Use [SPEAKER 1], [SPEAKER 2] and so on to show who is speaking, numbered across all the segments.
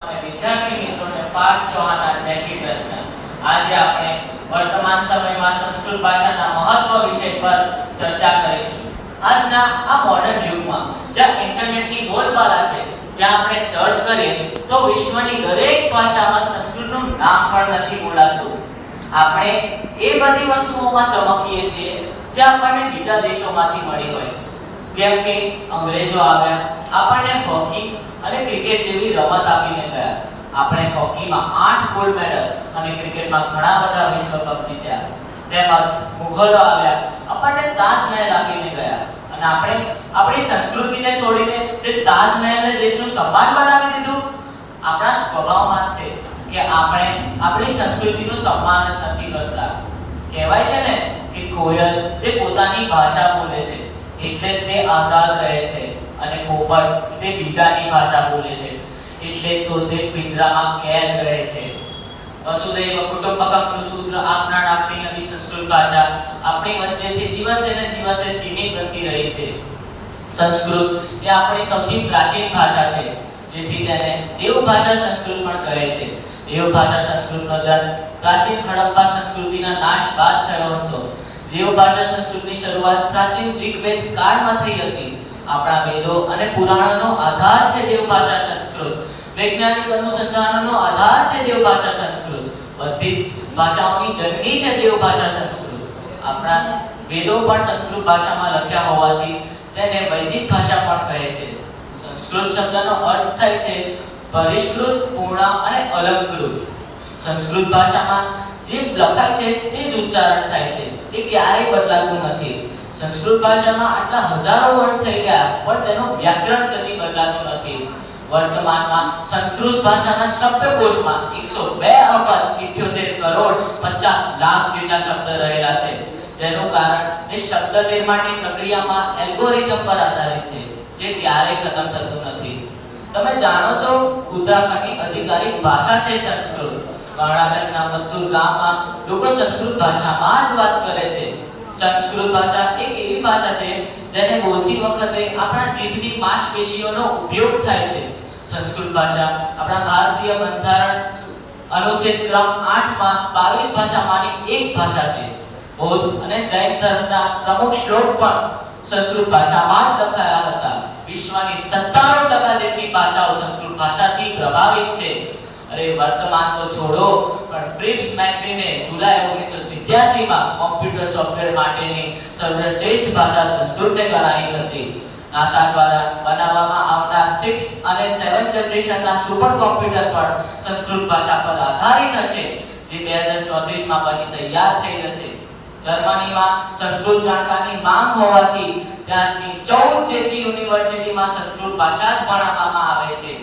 [SPEAKER 1] અને વિદ્યાર્થી મિત્રોને પાઠ 6 ના જય શ્રી કૃષ્ણ. આજે આપણે વર્તમાન સમયમાં સંસ્કૃત ભાષાના મહત્વ વિષય પર ચર્ચા કરીશું. આજના આ મોડર્ન યુગમાં જ્યાં ઇન્ટરનેટની બોલબાલા છે, જ્યાં આપણે સર્ચ કરીએ તો વિશ્વની દરેક ભાષામાં સંસ્કૃતનું નામ પણ નથી બોલાતું. આપણે એ બધી વસ્તુઓમાં ચમકીએ છીએ જે આપણને બીજા દેશોમાંથી મળી હોય. જેમ કે અંગ્રેજો આવ્યા, આપણને હોકી અને ક્રિકેટ જેવી રમત આપીને ગયા. આપણે હોકીમાં 8 ગોલ્ડ મેડલ અને ક્રિકેટમાં ઘણા બધા વિશ્વ કપ જીત્યા. તેમજ મુઘલો આવ્યા, આપણને તાજમહેલ આપીને ગયા અને આપણે આપણી સંસ્કૃતિને છોડીને તે તાજમહેલને દેશનું સન્માન બનાવી દીધું. આપણા સ્વભાવમાં છે કે આપણે આપણી સંસ્કૃતિનું સન્માન જ નથી કરતા. કહેવાય છે ને કે કોયલ તે પોતાની ભાષા બોલે છે એટલે તે આઝાદ રહે છે અને પોપટ તે બીજાની ભાષા બોલે છે એટલે તો તે પિંજરામાં કેદ રહે છે. વસુધૈવ કુટુંબકમનું સૂત્ર આપનાર આપણી નવી સંસ્કૃત ભાષા આપણી વચ્ચેથી દિવસે ને દિવસે સીમિત બનતી રહી છે. સંસ્કૃત એ આપણી સૌથી પ્રાચીન ભાષા છે, જેથી તેને દેવ ભાષા સંસ્કૃત પણ કહે છે. દેવ ભાષા સંસ્કૃતનો જન્મ પ્રાચીન હડપ્પા સંસ્કૃતિના નાશ બાદ થયો હતો. દેવ ભાષા સંસ્કૃતની શરૂઆત પ્રાચીન ઋગ્વેદ કાળમાં થઈ હતી. આપણા વેદો અને પુરાણોનો આધાર છે દેવ ભાષા સંસ્કૃત. વૈજ્ઞાનિક અનુસંધાનનો આધાર છે દેવ ભાષા સંસ્કૃત. બધી ભાષાઓની જનની છે દેવ ભાષા સંસ્કૃત. આપણા વેદો પણ સંસ્કૃત ભાષામાં લખ્યા હોવાથી તેને વૈદિક ભાષા પણ કહે છે. સંસ્કૃત શબ્દનો અર્થ થાય છે પરિષ્કૃત, પૂર્ણ અને અલંકૃત. સંસ્કૃત ભાષામાં જે લખાય છે તે જ ઉચ્ચારણ થાય છે, તે ક્યારેય બદલાતું નથી. સંસ્કૃત ભાષામાં આટલા હજારો વર્ષ થઈ ગયા પણ તેનું વ્યાકરણ કદી બદલાતું નથી. વર્તમાનમાં સંસ્કૃત ભાષાના શબ્દકોશમાં 102 અબજ 78 કરોડ 50 લાખ જેટલા શબ્દ રહેલા છે, જેનું કારણ તે શબ્દ નિર્માણની પ્રક્રિયામાં એલ્ગોરિધમ પર આધારિત છે, જે ક્યારેય ખતમ થતું નથી. તમે જાણો છો ઉત્તરાખંડની અધિકારિક ભાષા છે સંસ્કૃત. કર્ણાટકના મથુર ગામમાં લોકો સંસ્કૃત ભાષામાં જ વાત કરે છે. સંસ્કૃત ભાષા એક એવી ભાષા છે જેને બોલતી વખતે આપણા જીભની માંસપેશીઓનો ઉપયોગ થાય છે. સંસ્કૃત ભાષા આપણા ભારતીય બંધારણ અનુચ્છેદ ક્રમ 8 માં 22 ભાષામાંની એક ભાષા છે. બૌદ્ધ અને જૈન ધર્મના પ્રમુખ શ્લોક પણ સંસ્કૃત ભાષામાં જ લખાયા હતા. વિશ્વની 97% જેટલી ભાષાઓ સંસ્કૃત ભાષાથી પ્રભાવિત છે. અરે વર્તમાન તો છોડો, પણ પ્રિપ્સ મેગઝીને જુલાઈ 1987 માં કોમ્પ્યુટર સોફ્ટવેર માટેની સર્વશ્રેષ્ઠ ભાષા સંસ્કૃતને ગણાવી હતી. નાસા દ્વારા બનાવવામાં આવનાર 6 અને 7 જનરેશનના સુપર કોમ્પ્યુટર પણ સંસ્કૃત ભાષા પર આધારિત હશે, જે 2034 માં બની તૈયાર થઈ જશે. જર્મનીમાં સંસ્કૃત જાણકારની માંગ હોવાથી ત્યાંની 14 જેટલી યુનિવર્સિટીમાં સંસ્કૃત ભાષા જ ભણાવવામાં આવે છે.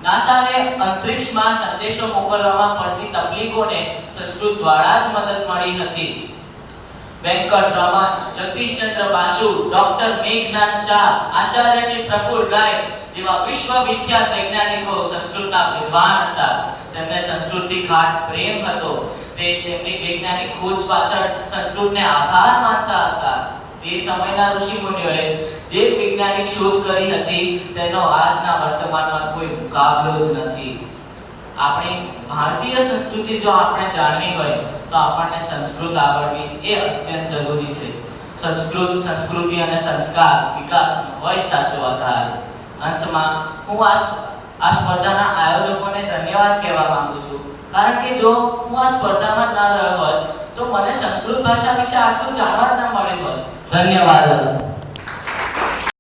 [SPEAKER 1] નાસાને અંતરિક્ષમાં સંદેશો મોકલવામાં પડતી તકલીફોને સંસ્કૃત દ્વારા જ મદદ મળી હતી. વેંકટ રમન, જગદીશચંદ્ર બાસુ, ડોક્ટર મેઘનાથ શાહ, આચાર્ય શ્રી પ્રફુલ્લ રાય જેવા વિશ્વવિખ્યાત વૈજ્ઞાનિકો સંસ્કૃતના વિદ્વાન હતા. તેમને સંસ્કૃતથી ગાઢ પ્રેમ હતો. તે તેમની વૈજ્ઞાનિક ખોજ પાછળ સંસ્કૃતને આધાર માનતા હતા. તે સમયના ઋષિમુનિઓએ જે વૈજ્ઞાનિક શોધ કરી હતી તેનો આજના વર્તમાનમાં કોઈ મુકાબલો જ નથી. આપણી ભારતીય સંસ્કૃતિ જો આપણે જાણવી હોય તો આપણને સંસ્કૃત આવડવી એ અત્યંત જરૂરી છે. સંસ્કૃત, સંસ્કૃતિ અને સંસ્કાર વિકાસનો હોય સાચો આધાર. અંતમાં હું આ સ્પર્ધાના આયોજકોને ધન્યવાદ કહેવા માંગુ છું, કારણ કે જો હું આ સ્પર્ધામાં ન રહ્યો હોત તો મને સંસ્કૃત ભાષા વિશે આટલું જાણવા ન મળ્યું હોત. ધન્યવાદ.